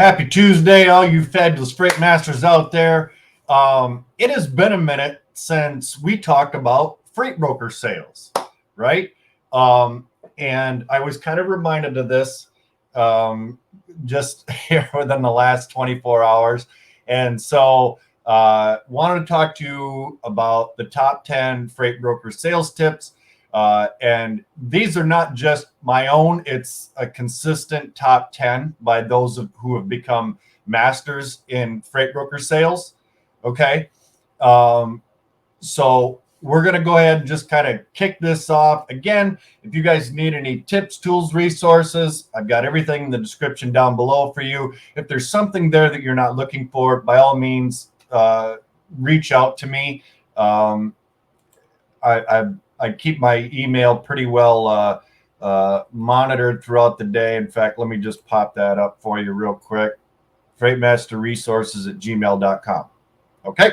Happy Tuesday, all you fabulous freight masters out there. It has been a minute since we talked about freight broker sales, right? And I was kind of reminded of this just here within the last 24 hours. And so wanted to talk to you about the top 10 freight broker sales tips. And these are not just my own, it's a consistent top 10 by those who have become masters in freight broker sales. Okay. So we're going to go ahead and just kind of kick this off. Again, if you guys need any tips, tools, resources, I've got everything in the description down below for you. If there's something there that you're not looking for, by all means, reach out to me. I keep my email pretty well monitored throughout the day. In fact, let me just pop that up for you real quick. freightmasterresources@gmail.com. Okay.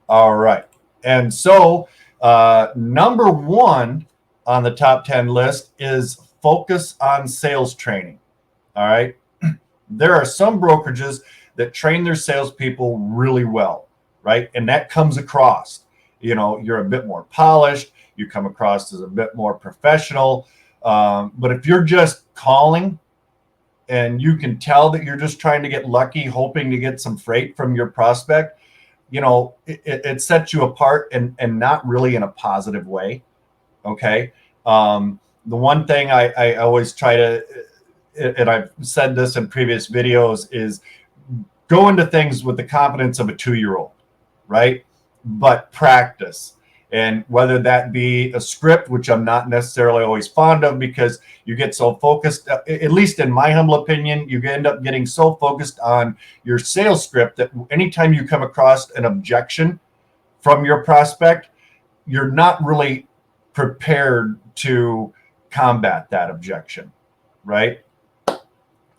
All right. And so number one on the top 10 list is focus on sales training. All right. There are some brokerages that train their salespeople really well, right? And that comes across. You're a bit more polished. You come across as a bit more professional. But if you're just calling and you can tell that you're just trying to get lucky, hoping to get some freight from your prospect, it sets you apart and not really in a positive way. Okay. The one thing I always try to, and I've said this in previous videos, is go into things with the confidence of a 2-year-old, right? But practice. And whether that be a script, which I'm not necessarily always fond of because you get so focused, at least in my humble opinion, you end up getting so focused on your sales script that anytime you come across an objection from your prospect, you're not really prepared to combat that objection, right?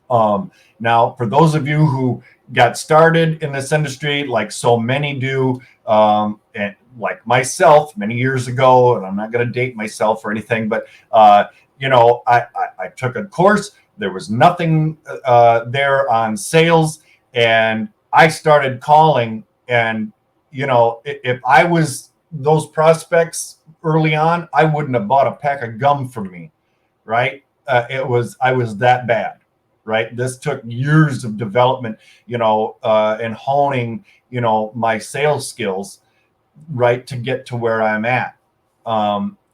Now, for those of you who got started in this industry, like so many do, and like myself many years ago, and I'm not going to date myself or anything, but I took a course. There was nothing there on sales, and I started calling. And if I was those prospects early on, I wouldn't have bought a pack of gum from me, right? I was that bad. Right. This took years of development, and honing, my sales skills, right, to get to where I'm at.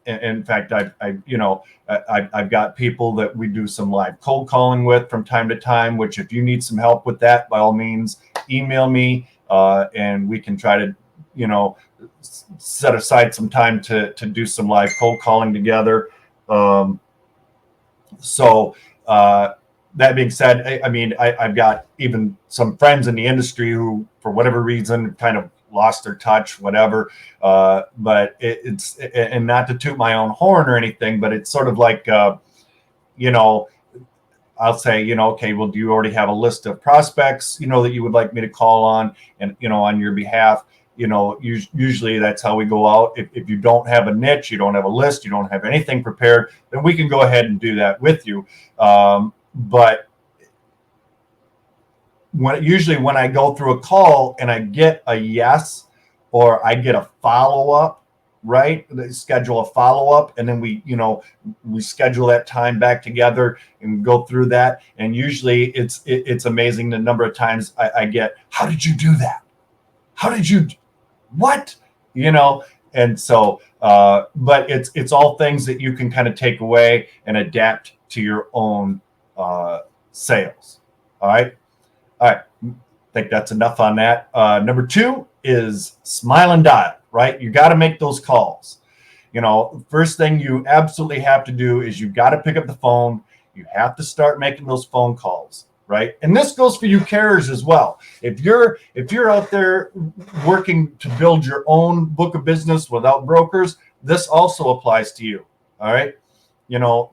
In fact, I've got people that we do some live cold calling with from time to time, which if you need some help with that, by all means, email me and we can try to, set aside some time to do some live cold calling together. That being said, I've got even some friends in the industry who, for whatever reason, kind of lost their touch, whatever. But it's and not to toot my own horn or anything, but it's sort of like, I'll say, okay, well, do you already have a list of prospects, that you would like me to call on and, on your behalf? Usually that's how we go out. If you don't have a niche, you don't have a list, you don't have anything prepared, then we can go ahead and do that with you. But when I go through a call and I get a yes, or I get a follow-up, right? They schedule a follow-up, and then we schedule that time back together and go through that. And usually it's amazing the number of times I get, how did you do that? How did you, what? And so, but it's all things that you can kind of take away and adapt to your own sales. All right. I think that's enough on that. Number 2 is smile and dial, right? You got to make those calls. First thing you absolutely have to do is you got to pick up the phone. You have to start making those phone calls, right? And this goes for you carriers as well. If you're out there working to build your own book of business without brokers, this also applies to you. All right.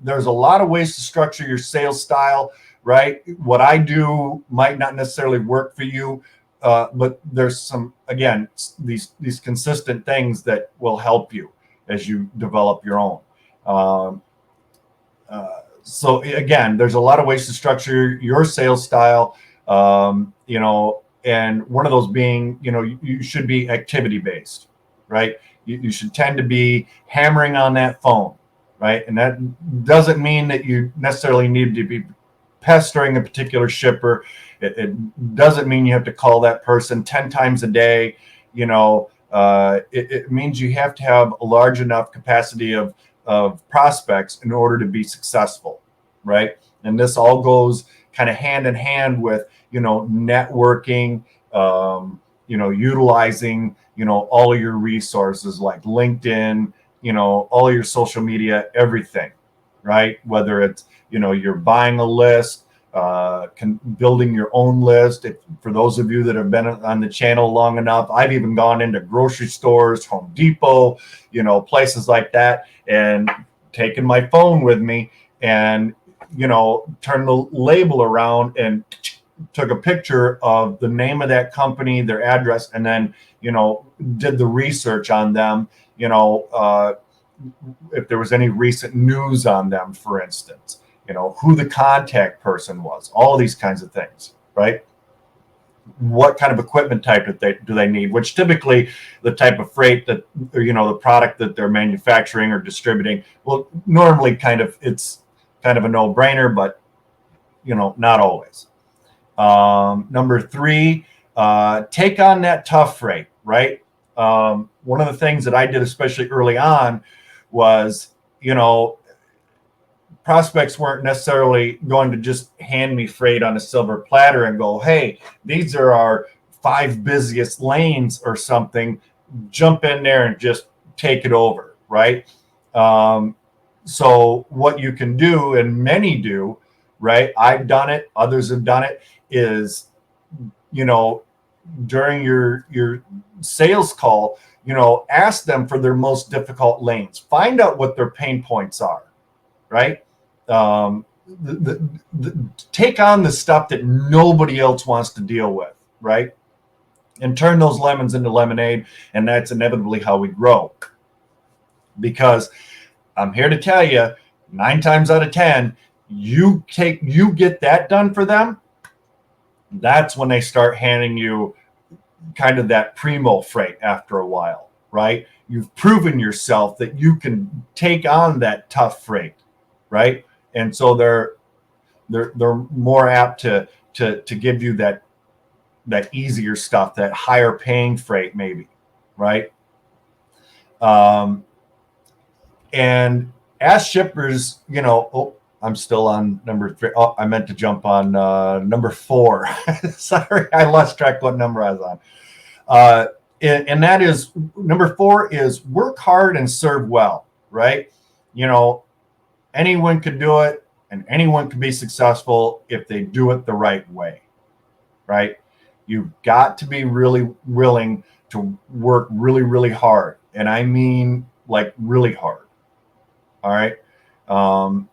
There's a lot of ways to structure your sales style, right? What I do might not necessarily work for you, but there's some, again, these consistent things that will help you as you develop your own. So again, there's a lot of ways to structure your sales style. And one of those being, you should be activity based, right? You should tend to be hammering on that phone, right? And that doesn't mean that you necessarily need to be pestering a particular shipper. It doesn't mean you have to call that person 10 times a day. It means you have to have a large enough capacity of prospects in order to be successful, right? And this all goes kind of hand in hand with, networking, utilizing, all of your resources like LinkedIn, all of your social media, everything, right? Whether it's, you're buying a list, building your own list. For those of you that have been on the channel long enough, I've even gone into grocery stores, Home Depot, places like that, and taken my phone with me and, turned the label around and took a picture of the name of that company, their address, and then, did the research on them, if there was any recent news on them, for instance, who the contact person was, all of these kinds of things, right? What kind of equipment type do they need, which typically the type of freight that, the product that they're manufacturing or distributing, well, normally it's kind of a no-brainer, but, not always. Number 3, take on that tough freight, right? One of the things that I did, especially early on, was, prospects weren't necessarily going to just hand me freight on a silver platter and go, hey, these are our 5 busiest lanes or something. Jump in there and just take it over, right? So what you can do, and many do, right? I've done it, others have done it, is, during your sales call, ask them for their most difficult lanes. Find out what their pain points are, right? Take on the stuff that nobody else wants to deal with, right? And turn those lemons into lemonade, and that's inevitably how we grow. Because I'm here to tell you, 9 times out of 10, you get that done for them, that's when they start handing you kind of that primo freight after a while, right? You've proven yourself that you can take on that tough freight, right? And so they're more apt to give you that easier stuff, that higher paying freight maybe, right? And as shippers, I'm still on number 3. Oh, I meant to jump on number 4. Sorry, I lost track what number I was on. And that is, number 4 is work hard and serve well, right? Anyone can do it, and anyone can be successful if they do it the right way, right? You've got to be really willing to work really, really hard. And I mean, like, really hard. All right.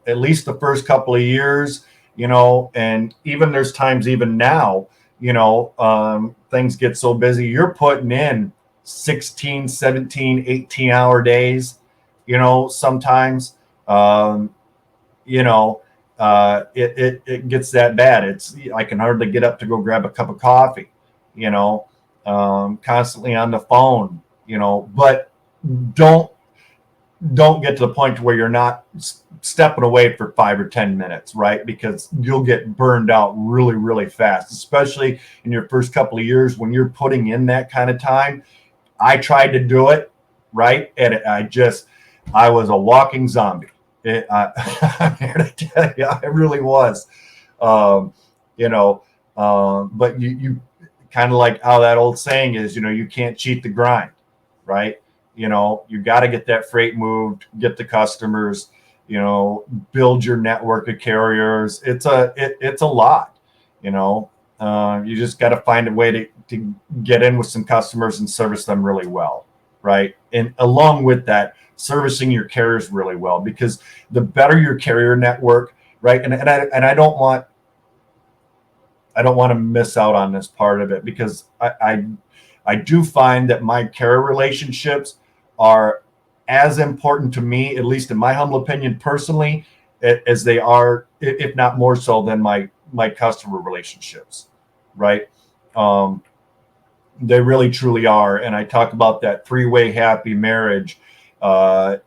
At least the first couple of years, and even there's times even now, things get so busy, you're putting in 16, 17, 18-hour days, sometimes, it gets that bad. I can hardly get up to go grab a cup of coffee, constantly on the phone, but don't get to the point where you're not stepping away for 5 or 10 minutes, right? Because you'll get burned out really, really fast, especially in your first couple of years when you're putting in that kind of time. I tried to do it, right? And I was a walking zombie. I'm here to tell you, I really was. But you kind of like how that old saying is, you can't cheat the grind, right? You got to get that freight moved, get the customers, build your network of carriers. It's a lot, you just got to find a way to get in with some customers and service them really well, right? And along with that, servicing your carriers really well, because the better your carrier network, right? And I don't want to miss out on this part of it, because I do find that my carrier relationships are as important to me, at least in my humble opinion personally, as they are, if not more so, than my customer relationships, right? They really truly are. And I talk about that three-way happy marriage, or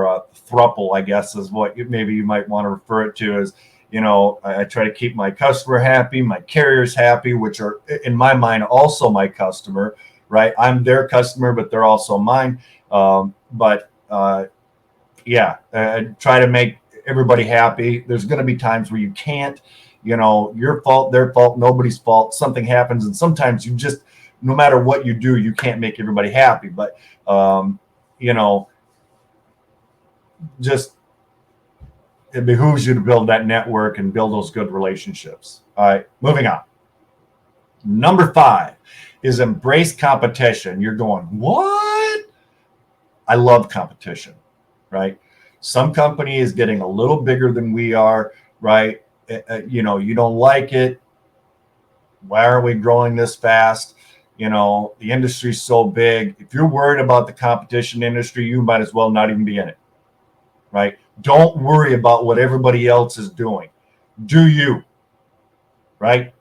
a thruple, I guess is what maybe you might want to refer it to as. I try to keep my customer happy, my carriers happy, which are in my mind also my customer, right? I'm their customer, but they're also mine. Try to make everybody happy. There's going to be times where you can't, your fault, their fault, nobody's fault. Something happens, and sometimes you just, no matter what you do, you can't make everybody happy. But just it behooves you to build that network and build those good relationships. All right, moving on. Number 5 is embrace competition. You're going, what? I love competition, right? Some company is getting a little bigger than we are, right? You don't like it. Why are we growing this fast? The industry's so big. If you're worried about the competition industry, you might as well not even be in it, right? Don't worry about what everybody else is doing. Do you, right?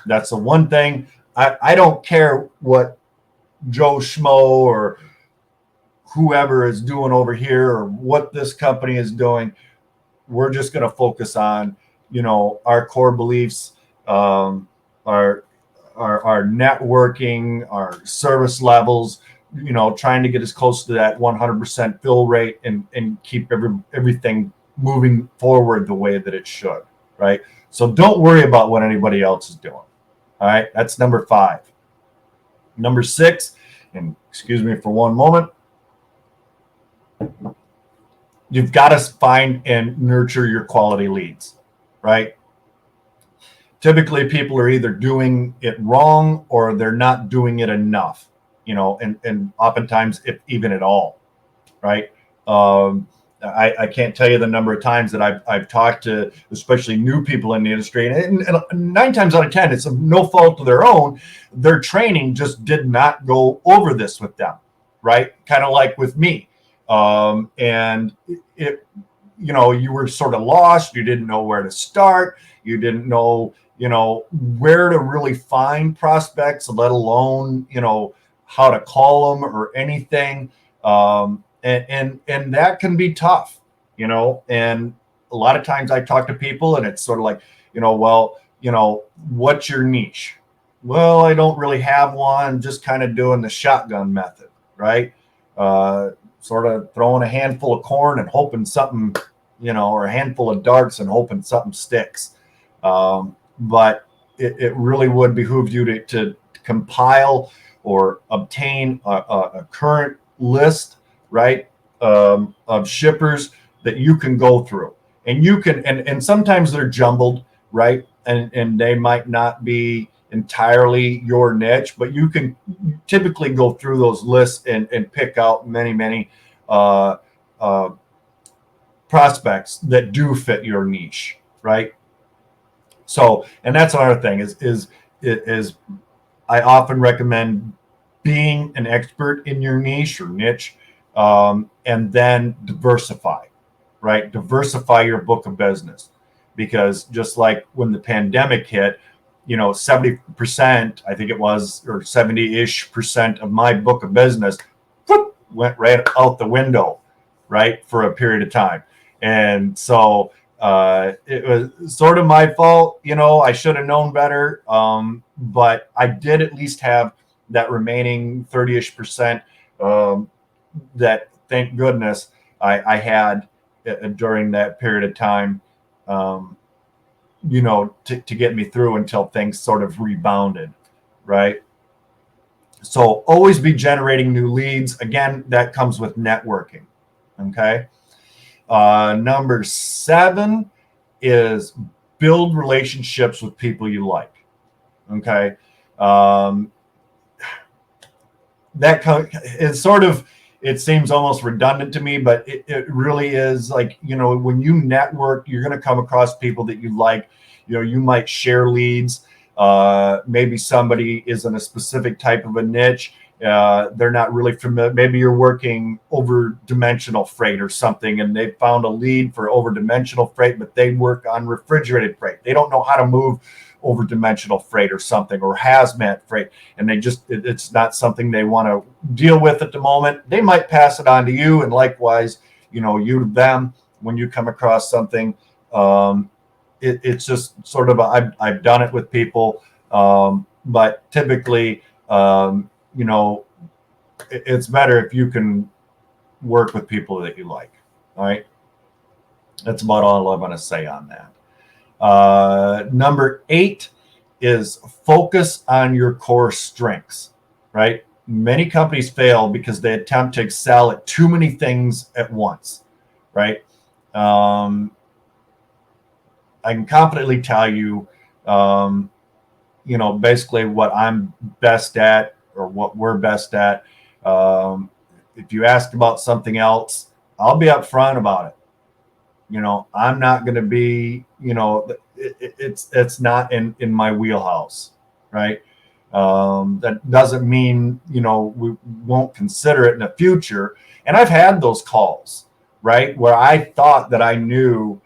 That's the one thing. I don't care what Joe Schmo or whoever is doing over here or what this company is doing. We're just going to focus on, our core beliefs, our networking, our service levels, trying to get as close to that 100% fill rate and keep everything moving forward the way that it should, right? So don't worry about what anybody else is doing. All right, that's number 5. Number 6, and excuse me for one moment, you've got to find and nurture your quality leads, right? Typically, people are either doing it wrong or they're not doing it enough, and oftentimes, if even at all, right? I can't tell you the number of times that I've talked to, especially new people in the industry, and 9 times out of 10, it's no fault of their own. Their training just did not go over this with them, right? Kind of like with me. And you were sort of lost. You didn't know where to start. You didn't know, where to really find prospects, let alone, how to call them or anything. And that can be tough, and a lot of times I talk to people and it's sort of like, what's your niche? Well, I don't really have one, just kind of doing the shotgun method, right? Sort of throwing a handful of corn and hoping something, or a handful of darts and hoping something sticks. But it really would behoove you to compile or obtain a current list, right, of shippers that you can go through. And you can, and sometimes they're jumbled, right? And they might not be entirely your niche, but you can typically go through those lists and pick out many prospects that do fit your niche, right? So, and that's another thing is I often recommend being an expert in your niche or niche, and then diversify, right? Diversify your book of business, because just like when the pandemic hit, 70%, I think it was, or 70-ish% of my book of business went right out the window, right, for a period of time. And so it was sort of my fault. I should have known better. But I did at least have that remaining 30-ish% that, thank goodness, I had during that period of time, to get me through until things sort of rebounded, right? So always be generating new leads. Again, that comes with networking, okay? Number 7 is build relationships with people you like, okay? That is sort of, it seems almost redundant to me, but it really is. Like, when you network, you're going to come across people that you like. You might share leads. Maybe somebody is in a specific type of a niche. They're not really familiar. Maybe you're working over dimensional freight or something, and they found a lead for over dimensional freight, but they work on refrigerated freight. They don't know how to move over-dimensional freight or something, or hazmat freight, and it's not something they want to deal with at the moment, they might pass it on to you, and likewise, you to them when you come across something. It's just sort of I've done it with people, but typically, it's better if you can work with people that you like. All right, that's about all I'm going to say on that. Number 8 is focus on your core strengths. Right, many companies fail because they attempt to excel at too many things at once. Right. I can confidently tell you, basically what I'm best at, or what we're best at. If you ask about something else, I'll be upfront about it. I'm not going to be, it's not in my wheelhouse, right? That doesn't mean, we won't consider it in the future. And I've had those calls, right, where I thought that I knew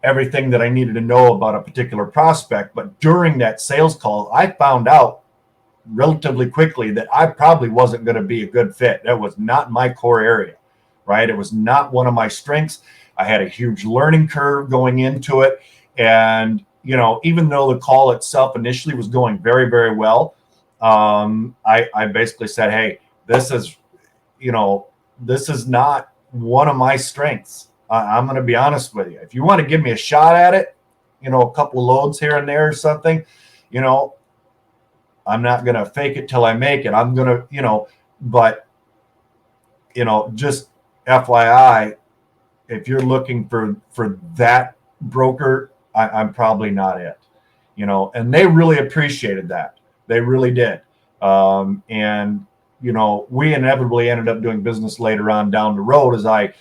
everything that I needed to know about a particular prospect. But during that sales call, I found out relatively quickly that I probably wasn't going to be a good fit. That was not my core area, right? It was not one of my strengths. I had a huge learning curve going into it. And, even though the call itself initially was going very, very well, I basically said, hey, this is not one of my strengths. I'm going to be honest with you. If you want to give me a shot at it, a couple of loads here and there or something, I'm not going to fake it till I make it. I'm going to, but, just FYI, if you're looking for that broker, I'm probably not it, and they really appreciated that. They really did. And, we inevitably ended up doing business later on down the road as I,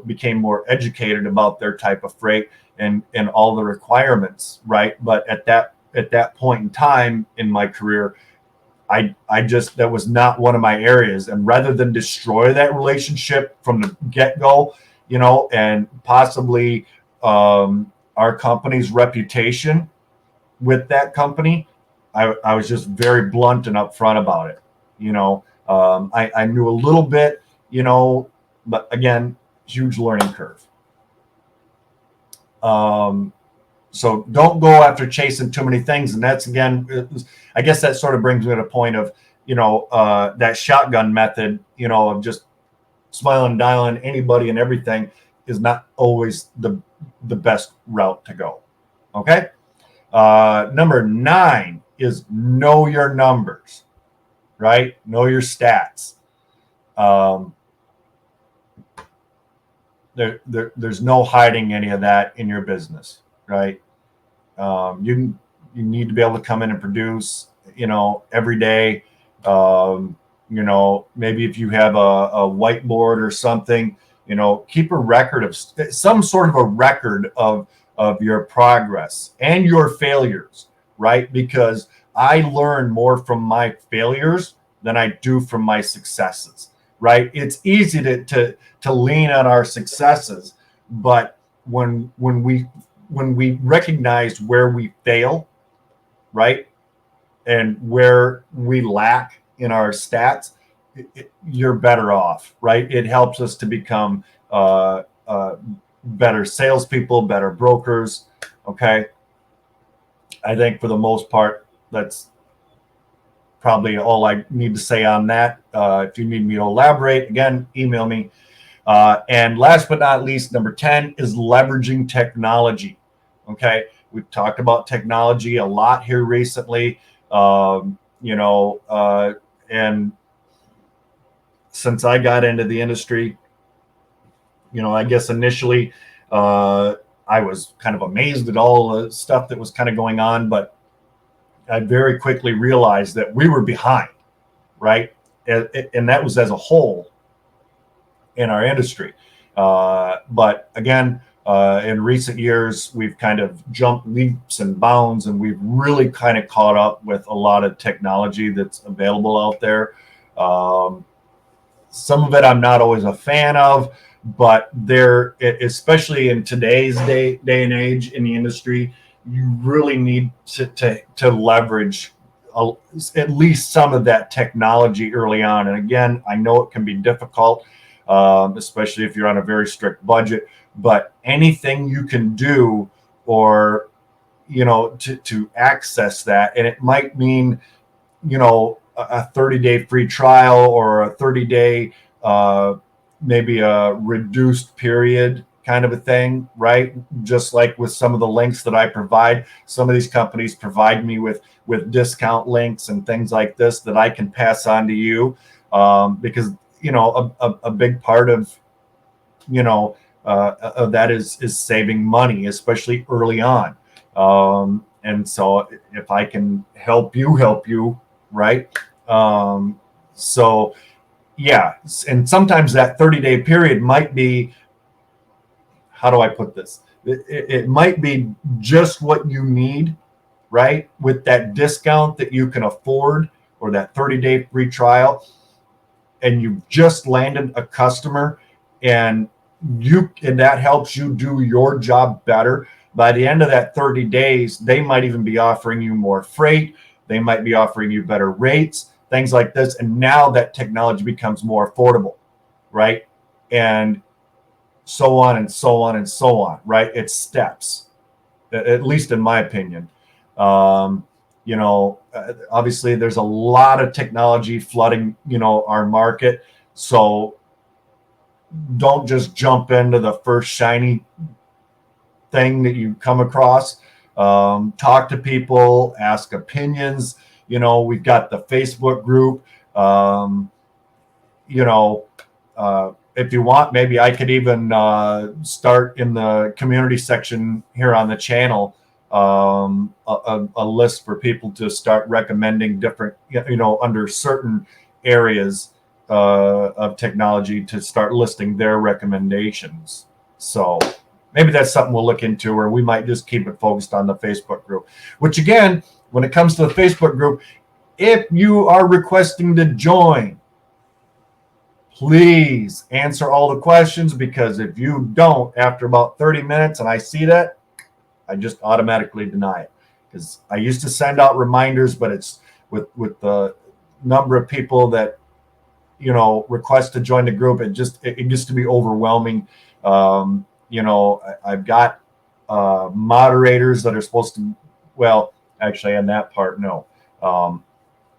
became more educated about their type of freight and all the requirements, right? But at that point in time in my career, that was not one of my areas. And rather than destroy that relationship from the get-go, and possibly our company's reputation with that company, I was just very blunt and upfront about it. I knew a little bit, but again, huge learning curve. So don't go after chasing too many things. And that's, again, I guess that sort of brings me to the point of, that shotgun method, of just smiling and dialing anybody and everything is not always the best route to go. Okay. Number 9 is know your numbers, right? Know your stats. There's no hiding any of that in your business, right? You need to be able to come in and produce, every day. Maybe if you have a whiteboard or something, keep a record of some sort of a record of your progress and your failures, right? Because I learn more from my failures than I do from my successes, right? It's easy to lean on our successes, but when we recognize where we fail, right, and where we lack in our stats, you're better off, right? It helps us to become better salespeople, better brokers. Okay, I think for the most part, that's probably all I need to say on that. If you need me to elaborate, again, email me. And last but not least, number 10 is leveraging technology. Okay, we've talked about technology a lot here recently. And since I got into the industry, I guess initially I was kind of amazed at all the stuff that was kind of going on, but I very quickly realized that we were behind, right? And that was as a whole in our industry. But again, in recent years, we've kind of jumped leaps and bounds, and we've really kind of caught up with a lot of technology that's available out there. Some of it I'm not always a fan of, but there, especially in today's day and age in the industry, you really need to leverage at least some of that technology early on. And again, I know it can be difficult, especially if you're on a very strict budget, but anything you can do, or to access that, and it might mean a 30-day free trial, or a 30-day maybe a reduced period kind of a thing, right? Just like with some of the links that I provide, some of these companies provide me with discount links and things like this that I can pass on to you, because a big part of that is saving money, especially early on. And so if I can help you, right? So yeah, and sometimes that 30-day period might be, how do I put this? It might be just what you need, right? With that discount that you can afford, or that 30-day free trial, and you've just landed a customer, and that helps you do your job better. By the end of that 30 days, they might even be offering you more freight. They might be offering you better rates, things like this. And now that technology becomes more affordable, right? And so on and so on and so on, right? It's steps, at least in my opinion. Obviously there's a lot of technology flooding, our market. So don't just jump into the first shiny thing that you come across. Talk to people, ask opinions. We've got the Facebook group. If you want, maybe I could even start in the community section here on the channel, a list for people to start recommending different, under certain areas of technology, to start listing their recommendations. So maybe that's something we'll look into, or we might just keep it focused on the Facebook group, which again, when it comes to the Facebook group, if you are requesting to join, please answer all the questions, because if you don't, after about 30 minutes and I see that, I just automatically deny it. Because I used to send out reminders, but it's with the number of people that request to join the group, it gets to be overwhelming. I've got moderators that are supposed to, well, actually on that part, no.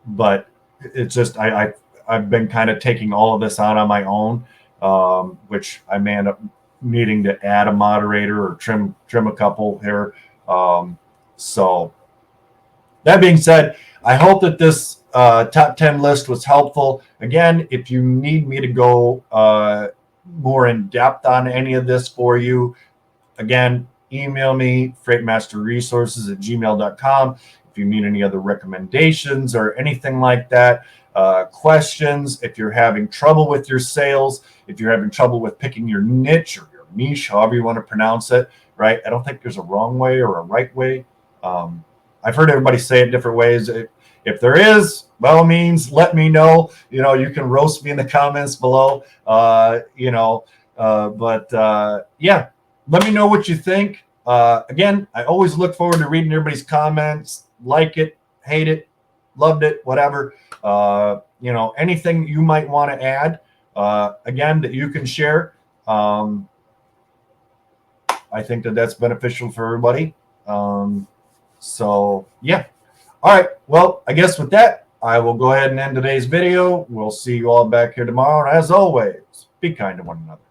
But it's just I've been kind of taking all of this on my own, which I may end up needing to add a moderator or trim a couple here. So that being said, I hope that this top 10 list was helpful. Again, if you need me to go more in depth on any of this for you, again, email me, freightmasterresources@gmail.com. If you need any other recommendations or anything like that, questions, if you're having trouble with your sales, if you're having trouble with picking your niche or your niche, however you want to pronounce it, right? I don't think there's a wrong way or a right way. I've heard everybody say it different ways. If there is, by all means, let me know. You can roast me in the comments below. Yeah, let me know what you think. Again, I always look forward to reading everybody's comments. Like it, hate it, loved it, whatever. Anything you might want to add, again, that you can share. I think that's beneficial for everybody. So yeah. All right. Well, I guess with that, I will go ahead and end today's video. We'll see you all back here tomorrow. And as always, be kind to one another.